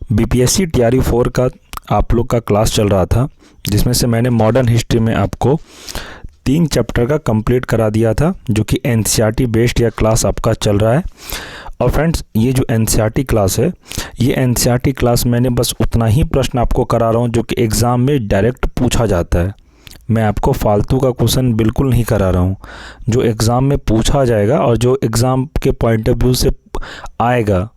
BPSC TRE 4 का आप लोग का क्लास चल रहा था, जिसमें से मैंने मॉडर्न हिस्ट्री में आपको 3 चैप्टर का कंप्लीट करा दिया था, जो कि एनसीईआरटी बेस्ड यह क्लास आपका चल रहा है। और फ्रेंड्स, ये जो एनसीईआरटी क्लास है, ये एनसीईआरटी क्लास मैंने बस उतना ही प्रश्न आपको करा रहा हूँ जो कि एग्ज़ाम में डायरेक्ट पूछा जाता है। मैं आपको फालतू का क्वेश्चन बिल्कुल नहीं करा रहा हूँ। जो एग्ज़ाम में पूछा जाएगा और जो एग्ज़ाम के पॉइंट ऑफ व्यू से आएगा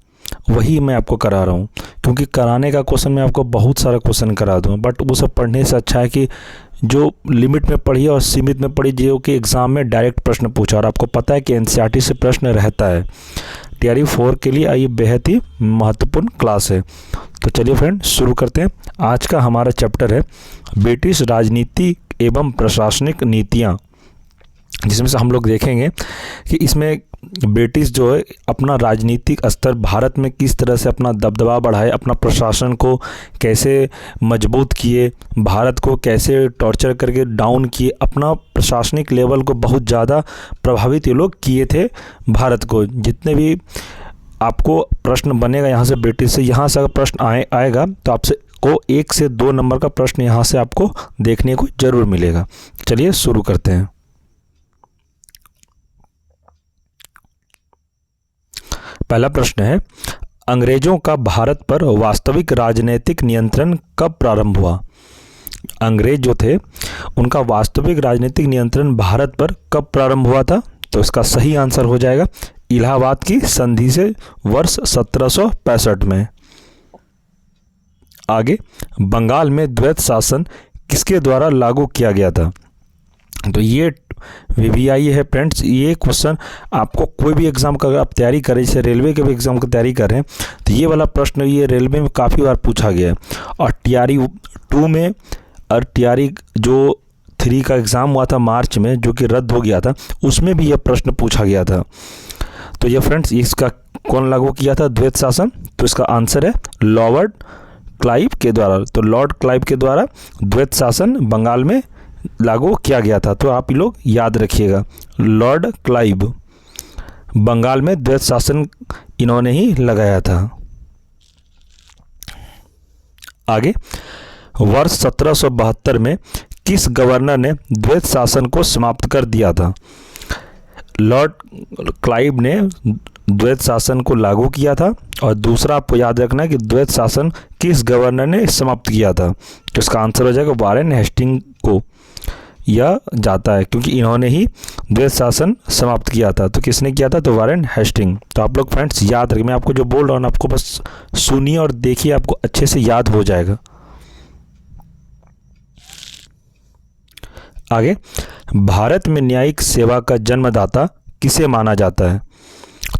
वही मैं आपको करा रहा हूँ, क्योंकि कराने का क्वेश्चन मैं आपको बहुत सारा क्वेश्चन करा दूँ, बट वो सब पढ़ने से अच्छा है कि जो लिमिट में पढ़िए और सीमित में पढ़िए, जो कि एग्ज़ाम में डायरेक्ट प्रश्न पूछा। और आपको पता है कि एनसीईआरटी से प्रश्न रहता है। टीआरई 4 के लिए ये बेहद ही महत्वपूर्ण क्लास है। तो चलिए फ्रेंड, शुरू करते हैं। आज का हमारा चैप्टर है ब्रिटिश राजनीति एवं प्रशासनिक नीतियाँ, जिसमें से हम लोग देखेंगे कि इसमें ब्रिटिश जो है अपना राजनीतिक स्तर भारत में किस तरह से अपना दबदबा बढ़ाए, अपना प्रशासन को कैसे मजबूत किए, भारत को कैसे टॉर्चर करके डाउन किए, अपना प्रशासनिक लेवल को बहुत ज़्यादा प्रभावित ये लोग किए थे भारत को। जितने भी आपको प्रश्न बनेगा यहाँ से ब्रिटिश से, यहाँ से अगर प्रश्न आएगा तो आपसे को 1 से 2 नंबर का प्रश्न यहाँ से आपको देखने को ज़रूर मिलेगा। चलिए शुरू करते हैं। पहला प्रश्न है, अंग्रेजों का भारत पर वास्तविक राजनीतिक नियंत्रण कब प्रारंभ हुआ? अंग्रेज जो थे उनका वास्तविक राजनीतिक नियंत्रण भारत पर कब प्रारंभ हुआ था? तो इसका सही आंसर हो जाएगा इलाहाबाद की संधि से वर्ष 1765 में। आगे, बंगाल में द्वैत शासन किसके द्वारा लागू किया गया था? तो ये वीवीआई है फ्रेंड्स। ये क्वेश्चन आपको कोई भी एग्ज़ाम का अगर आप तैयारी करें, जैसे रेलवे के भी एग्ज़ाम की तैयारी कर रहे हैं, तो ये वाला प्रश्न ये रेलवे में काफ़ी बार पूछा गया है। और टीआरई 2 में और टीआरई जो 3 का एग्ज़ाम हुआ था मार्च में, जो कि रद्द हो गया था, उसमें भी यह प्रश्न पूछा गया था। तो ये फ्रेंड्स, इसका कौन लागू किया था द्वैत शासन? तो इसका आंसर है लॉर्ड क्लाइव के द्वारा। तो लॉर्ड क्लाइव के द्वारा द्वैत शासन बंगाल में लागू किया गया था। तो आप लोग याद रखिएगा, लॉर्ड क्लाइव, बंगाल में द्वैत शासन इन्होंने ही लगाया था। आगे, वर्ष 1772 में किस गवर्नर ने द्वैत शासन को समाप्त कर दिया था? लॉर्ड क्लाइव ने द्वैत शासन को लागू किया था। और दूसरा आपको याद रखना है कि द्वैत शासन किस गवर्नर ने समाप्त किया था? तो इसका आंसर हो जाएगा वारेन हेस्टिंग को यह जाता है, क्योंकि इन्होंने ही द्वैत शासन समाप्त किया था। तो किसने किया था? तो वारेन हेस्टिंग। तो आप लोग फ्रेंड्स याद रखें, मैं आपको जो बोल रहा हूँ आपको बस सुनिए और देखिए, आपको अच्छे से याद हो जाएगा। आगे, भारत में न्यायिक सेवा का जन्मदाता किसे माना जाता है?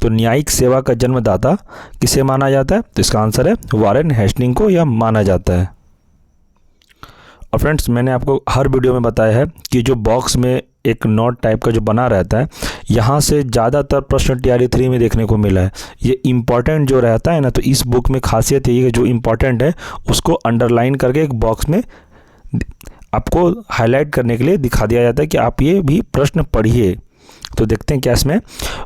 तो न्यायिक सेवा का जन्मदाता किसे माना जाता है? तो इसका आंसर है वारेन हेस्टिंग को यह माना जाता है। और फ्रेंड्स, मैंने आपको हर वीडियो में बताया है कि जो बॉक्स में एक नोट टाइप का जो बना रहता है, यहाँ से ज़्यादातर प्रश्न टीआरई 3 में देखने को मिला है। ये इम्पॉर्टेंट जो रहता है ना, तो इस बुक में खासियत यही है, जो इम्पॉर्टेंट है उसको अंडरलाइन करके एक बॉक्स में आपको हाईलाइट करने के लिए दिखा दिया जाता है कि आप ये भी प्रश्न पढ़िए। तो देखते हैं क्या इसमें।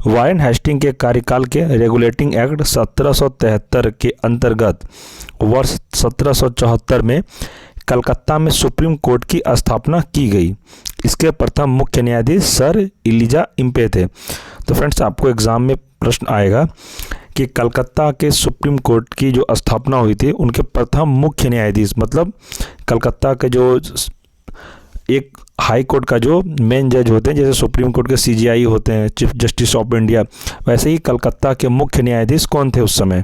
वारेन हेस्टिंग के कार्यकाल के रेगुलेटिंग एक्ट 1773 के अंतर्गत वर्ष 1774 में कलकत्ता में सुप्रीम कोर्ट की स्थापना की गई। इसके प्रथम मुख्य न्यायाधीश सर एलिजा इम्पे थे। तो फ्रेंड्स, आपको एग्ज़ाम में प्रश्न आएगा कि कलकत्ता के सुप्रीम कोर्ट की जो स्थापना हुई थी, उनके प्रथम मुख्य न्यायाधीश, मतलब कलकत्ता के जो एक हाई कोर्ट का जो मेन जज होते हैं, जैसे सुप्रीम कोर्ट के सीजीआई होते हैं, चीफ जस्टिस ऑफ इंडिया, वैसे ही कलकत्ता के मुख्य न्यायाधीश कौन थे उस समय?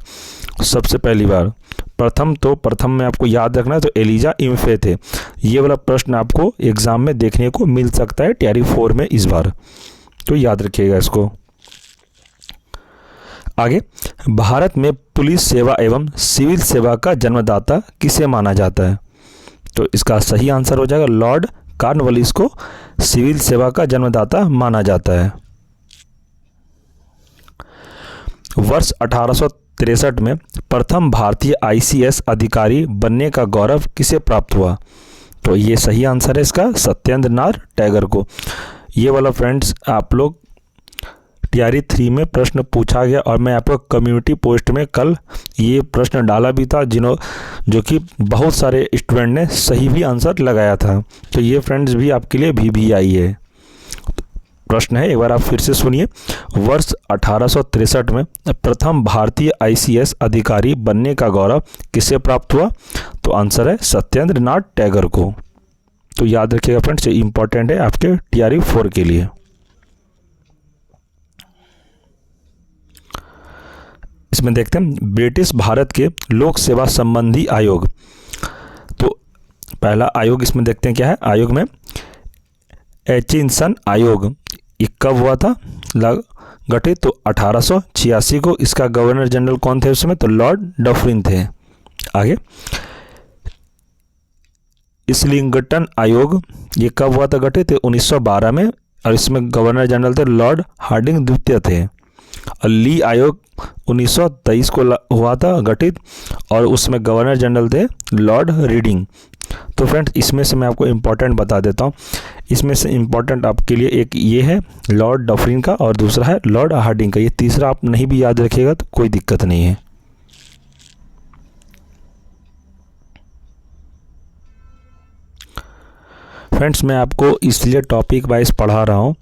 सबसे पहली बार प्रथम में आपको याद रखना है, तो एलिजा इम्फे थे। ये वाला प्रश्न आपको एग्ज़ाम में देखने को मिल सकता है टीआरई 4 में इस बार, तो याद रखिएगा इसको। आगे, भारत में पुलिस सेवा एवं सिविल सेवा का जन्मदाता किसे माना जाता है? तो इसका सही आंसर हो जाएगा लॉर्ड कॉर्नवालिस को सिविल सेवा का जन्मदाता माना जाता है। वर्ष 1863 में प्रथम भारतीय आईसीएस अधिकारी बनने का गौरव किसे प्राप्त हुआ? तो ये सही आंसर है इसका सत्येंद्र नाथ टैगोर को। ये वाला फ्रेंड्स आप लोग टीआरई 3 में प्रश्न पूछा गया और मैं आपको कम्युनिटी पोस्ट में कल ये प्रश्न डाला भी था, जो कि बहुत सारे स्टूडेंट ने सही भी आंसर लगाया था। तो ये फ्रेंड्स भी आपके लिए भी आई है। प्रश्न है, एक बार आप फिर से सुनिए। वर्ष 1863 में प्रथम भारतीय आईसीएस अधिकारी बनने का गौरव किसे प्राप्त हुआ? तो आंसर है सत्येंद्र नाथ टैगोर को। तो याद रखिएगा फ्रेंड्स, ये इंपॉर्टेंट है आपके टीआरई 4 के लिए। इसमें देखते हैं ब्रिटिश भारत के लोक सेवा संबंधी आयोग। तो पहला आयोग इसमें देखते हैं क्या है। आयोग में एचिंसन आयोग ये कब हुआ था गठित? तो 1886 को। इसका गवर्नर जनरल कौन थे उसमें? तो लॉर्ड डफरिन थे। आगे इस्लिंगटन आयोग ये कब हुआ था गठित? 1912 में, और इसमें गवर्नर जनरल थे लॉर्ड हार्डिंग द्वितीय थे। और ली आयोग 1923 को हुआ था गठित, और उसमें गवर्नर जनरल थे लॉर्ड रीडिंग। तो फ्रेंड्स, इसमें से मैं आपको इम्पोर्टेंट बता देता हूँ। इसमें से इम्पोर्टेंट आपके लिए एक ये है लॉर्ड डफरिन का, और दूसरा है लॉर्ड हार्डिंग का। ये तीसरा आप नहीं भी याद रखिएगा तो कोई दिक्कत नहीं है। फ्रेंड्स, मैं आपको इसलिए टॉपिक वाइज पढ़ा रहा हूँ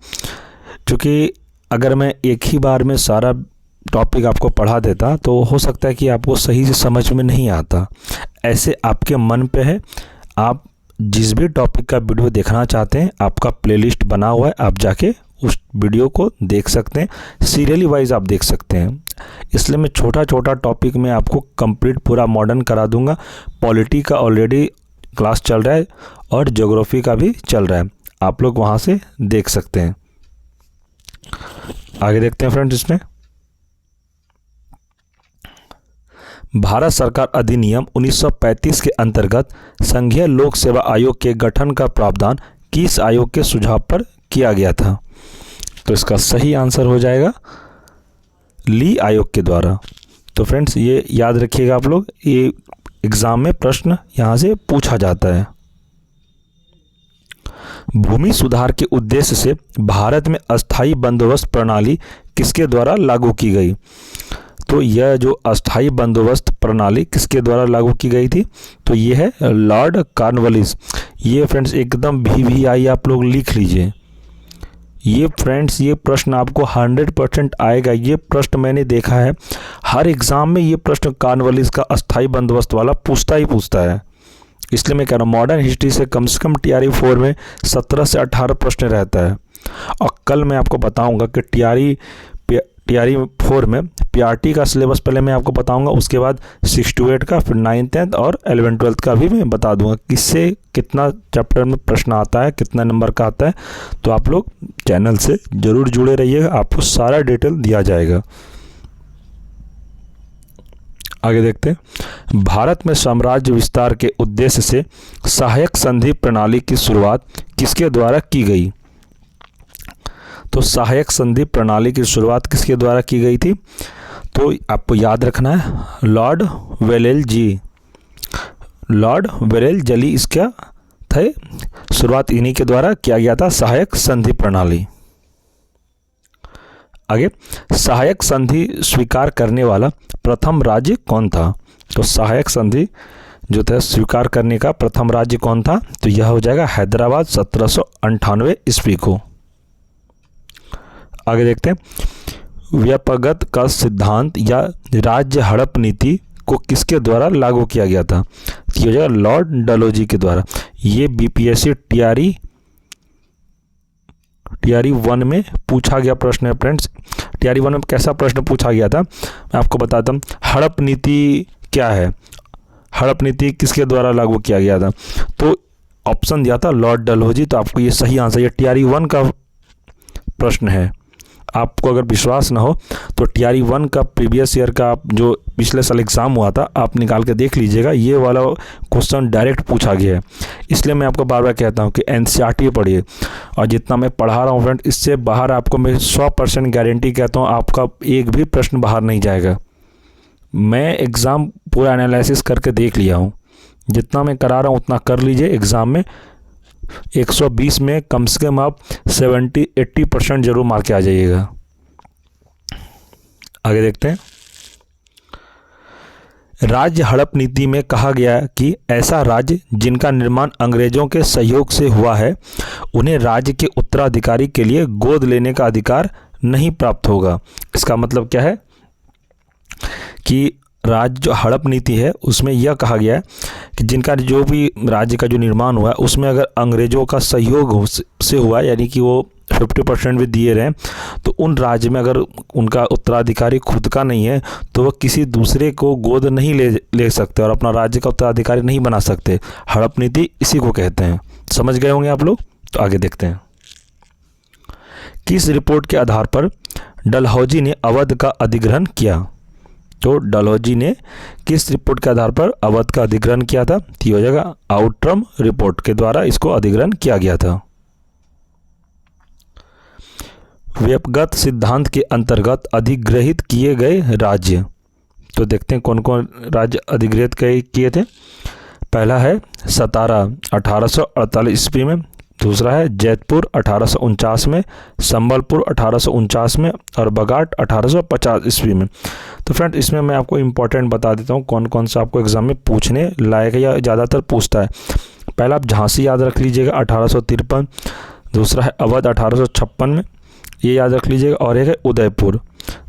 क्योंकि अगर मैं एक ही बार में सारा टॉपिक आपको पढ़ा देता तो हो सकता है कि आपको सही से समझ में नहीं आता। ऐसे आपके मन पे है, आप जिस भी टॉपिक का वीडियो देखना चाहते हैं आपका प्लेलिस्ट बना हुआ है, आप जाके उस वीडियो को देख सकते हैं। सीरियली वाइज आप देख सकते हैं। इसलिए मैं छोटा छोटा टॉपिक में आपको कंप्लीट पूरा मॉडर्न करा दूंगा। पॉलिटी का ऑलरेडी क्लास चल रहा है और ज्योग्राफी का भी चल रहा है, आप लोग वहाँ से देख सकते हैं। आगे देखते हैं फ्रेंड्स। इसमें भारत सरकार अधिनियम 1935 के अंतर्गत संघीय लोक सेवा आयोग के गठन का प्रावधान किस आयोग के सुझाव पर किया गया था? तो इसका सही आंसर हो जाएगा ली आयोग के द्वारा। तो फ्रेंड्स, ये याद रखिएगा आप लोग, ये एग्जाम में प्रश्न यहाँ से पूछा जाता है। भूमि सुधार के उद्देश्य से भारत में अस्थाई बंदोबस्त प्रणाली किसके द्वारा लागू की गई? तो यह जो अस्थाई बंदोबस्त प्रणाली किसके द्वारा लागू की गई थी? तो ये है लॉर्ड कॉर्नवालिस। ये फ्रेंड्स एकदम भी आई, आप लोग लिख लीजिए। ये फ्रेंड्स, ये प्रश्न आपको 100% आएगा। ये प्रश्न मैंने देखा है हर एग्जाम में, ये प्रश्न कॉर्नवालिस का अस्थाई बंदोबस्त वाला पूछता ही पूछता है। इसलिए मैं कह रहा हूँ मॉडर्न हिस्ट्री से कम टीआरई 4 में 17 से 18 प्रश्न रहता है। और कल मैं आपको बताऊंगा कि टीआरई 4 में पीआरटी का सिलेबस पहले मैं आपको बताऊंगा, उसके बाद 6 to 8 का, फिर 9th 10th और 11th 12th का भी मैं बता दूंगा किससे कितना चैप्टर में प्रश्न आता है, कितना नंबर का आता है। तो आप लोग चैनल से ज़रूर जुड़े रहिएगा, आपको सारा डिटेल दिया जाएगा। आगे देखते हैं। भारत में साम्राज्य विस्तार के उद्देश्य से सहायक संधि प्रणाली की शुरुआत किसके द्वारा की गई? तो सहायक संधि प्रणाली की शुरुआत किसके द्वारा की गई थी? तो आपको याद रखना है लॉर्ड वेलेस्ली। लॉर्ड वेलेस्ली इसका थे, शुरुआत इन्हीं के द्वारा किया गया था सहायक संधि प्रणाली। आगे, सहायक संधि स्वीकार करने वाला प्रथम राज्य कौन था? तो सहायक संधि जो था स्वीकार करने का प्रथम राज्य कौन था? तो यह हो जाएगा हैदराबाद 1798 ईस्वी को। आगे देखते हैं। व्यापकगत का सिद्धांत या राज्य हड़प नीति को किसके द्वारा लागू किया गया था? तो यह हो जाएगा लॉर्ड डलहौजी के द्वारा। ये बीपीएससी टीआरई 1 में पूछा गया प्रश्न है फ्रेंड्स। टीआरई 1 में कैसा प्रश्न पूछा गया था मैं आपको बताता हूँ। हड़प नीति क्या है? हड़प नीति किसके द्वारा लागू किया गया था? तो ऑप्शन दिया था लॉर्ड डलहौजी। तो आपको ये सही आंसर, ये टीआरई 1 का प्रश्न है। आपको अगर विश्वास ना हो तो टीआरई 1 का प्रीवियस ईयर का जो पिछले साल एग्ज़ाम हुआ था आप निकाल के देख लीजिएगा, ये वाला क्वेश्चन डायरेक्ट पूछा गया है। इसलिए मैं आपको बार बार कहता हूँ कि एनसीईआरटी पढ़िए, और जितना मैं पढ़ा रहा हूँ फ्रेंड, इससे बाहर आपको मैं 100% गारंटी कहता हूँ आपका एक भी प्रश्न बाहर नहीं जाएगा। मैं एग्ज़ाम पूरा एनालिसिस करके देख लिया हूँ, जितना मैं करा रहा हूँ उतना कर लीजिए। एग्ज़ाम में 120 में कम से कम आप 70-80% जरूर मार के आ जाइएगा। आगे देखते हैं। राज्य हड़प नीति में कहा गया कि ऐसा राज्य जिनका निर्माण अंग्रेजों के सहयोग से हुआ है, उन्हें राज्य के उत्तराधिकारी के लिए गोद लेने का अधिकार नहीं प्राप्त होगा। इसका मतलब क्या है कि राज्य जो हड़प नीति है उसमें यह कहा गया है कि जिनका जो भी राज्य का जो निर्माण हुआ है उसमें अगर अंग्रेजों का सहयोग से हुआ, यानी कि वो 50% भी दिए रहे, तो उन राज्य में अगर उनका उत्तराधिकारी खुद का नहीं है तो वह किसी दूसरे को गोद नहीं ले सकते और अपना राज्य का उत्तराधिकारी नहीं बना सकते। हड़प नीति इसी को कहते हैं। समझ गए होंगे आप लोग। तो आगे देखते हैं। किस रिपोर्ट के आधार पर डलहौजी ने अवध का अधिग्रहण किया? तो डलहौजी ने किस रिपोर्ट के आधार पर अवध का अधिग्रहण किया था? तो हो जाएगा आउटरम रिपोर्ट के द्वारा इसको अधिग्रहण किया गया था। व्यपगत सिद्धांत के अंतर्गत अधिग्रहित किए गए राज्य, तो देखते हैं कौन कौन राज्य अधिग्रहित किए थे। पहला है सतारा 1848 ईस्वी में, दूसरा है जैतपुर 1849 में, संबलपुर 1849 में और बगाट 1850 ईस्वी में। तो फ्रेंड इसमें मैं आपको इम्पोर्टेंट बता देता हूँ कौन कौन सा आपको एग्जाम में पूछने लायक है या ज़्यादातर पूछता है। पहला आप झांसी याद रख लीजिएगा 1853, दूसरा है अवध 1856 में, ये याद रख लीजिएगा, और एक है उदयपुर।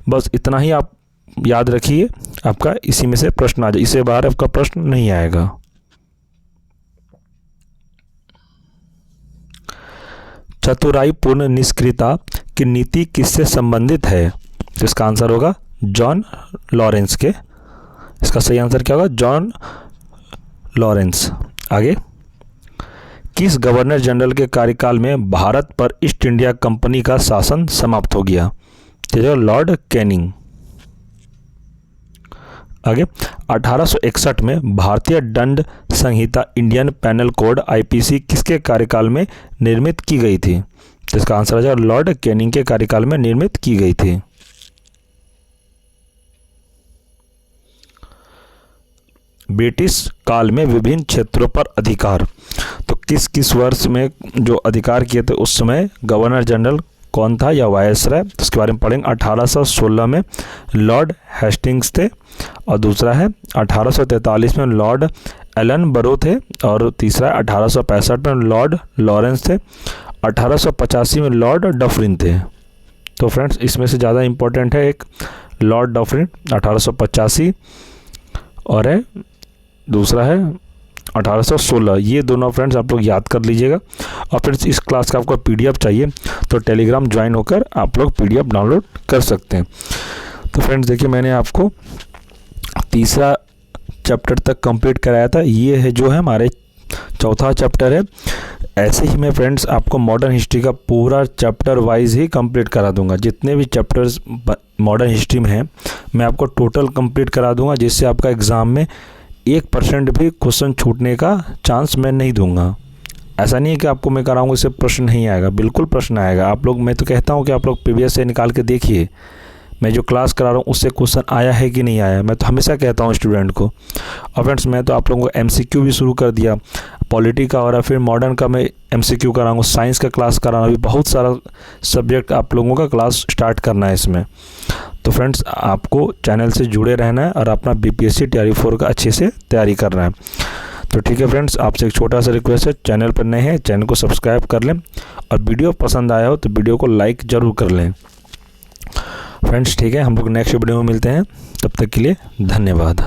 बस इतना ही आप याद रखिए, आपका इसी में से प्रश्न आ जाए, इससे बाहर आपका प्रश्न नहीं आएगा। चतुराईपूर्ण निष्क्रियता की नीति किससे संबंधित है? तो इसका आंसर होगा जॉन लॉरेंस के। इसका सही आंसर क्या होगा? John Lawrence. आगे, किस गवर्नर जनरल के कार्यकाल में भारत पर ईस्ट इंडिया कंपनी का शासन समाप्त हो गया? तो लॉर्ड कैनिंग। आगे, 1861 में भारतीय दंड संहिता इंडियन पेनल कोड आईपीसी किसके कार्यकाल में निर्मित की गई थी? तो इसका आंसर आ जाएगा लॉर्ड कैनिंग के कार्यकाल में निर्मित की गई थी। ब्रिटिश काल में विभिन्न क्षेत्रों पर अधिकार, तो किस किस वर्ष में जो अधिकार किए थे उस समय गवर्नर जनरल कौन था या वायसराय? उसके बारे में पढ़ेंगे। 1816 में लॉर्ड हेस्टिंग्स थे, और दूसरा है 1843 में लॉर्ड एलन बरो थे, और तीसरा 1865 में लॉर्ड लॉरेंस थे, 1885 में लॉर्ड डफरिन थे। तो फ्रेंड्स इसमें से ज़्यादा इम्पोर्टेंट है एक लॉर्ड डफरिन 1885 और है दूसरा है 1816। ये दोनों फ्रेंड्स आप लोग याद कर लीजिएगा। और फ्रेंड्स इस क्लास का आपको पीडीएफ चाहिए तो टेलीग्राम ज्वाइन होकर आप लोग पीडीएफ डाउनलोड कर सकते हैं। तो फ्रेंड्स देखिए मैंने आपको तीसरा चैप्टर तक कंप्लीट कराया था, ये है जो है हमारे चौथा चैप्टर है। ऐसे ही मैं फ्रेंड्स आपको मॉडर्न हिस्ट्री का पूरा चैप्टर वाइज ही कंप्लीट करा दूंगा। जितने भी चैप्टर्स मॉडर्न हिस्ट्री में हैं मैं आपको टोटल कंप्लीट करा दूंगा, जिससे आपका एग्ज़ाम में 1% भी क्वेश्चन छूटने का चांस मैं नहीं दूंगा। ऐसा नहीं है कि आपको मैं कराऊंगा इससे प्रश्न नहीं आएगा, बिल्कुल प्रश्न आएगा। आप लोग, मैं तो कहता हूं कि आप लोग प्रीवियस से निकाल के देखिए, मैं जो क्लास करा रहा हूँ उससे क्वेश्चन आया है कि नहीं आया, मैं तो हमेशा कहता हूँ स्टूडेंट को। और फ्रेंड्स मैं तो आप लोगों को एमसीक्यू भी शुरू कर दिया, पॉलिटी का और फिर मॉडर्न का मैं एमसीक्यू कराऊंगा, साइंस का क्लास कराना, अभी बहुत सारा सब्जेक्ट आप लोगों का क्लास स्टार्ट करना है इसमें। तो फ्रेंड्स आपको चैनल से जुड़े रहना है और अपना बीपीएससी टीआरई 4 का अच्छे से तैयारी करना है। तो ठीक है फ्रेंड्स, आपसे एक छोटा सा रिक्वेस्ट है, चैनल पर नए हैं चैनल को सब्सक्राइब कर लें, और वीडियो पसंद आया हो तो वीडियो को लाइक ज़रूर कर लें। फ्रेंड्स ठीक है, हम लोग नेक्स्ट वीडियो में मिलते हैं, तब तक के लिए धन्यवाद।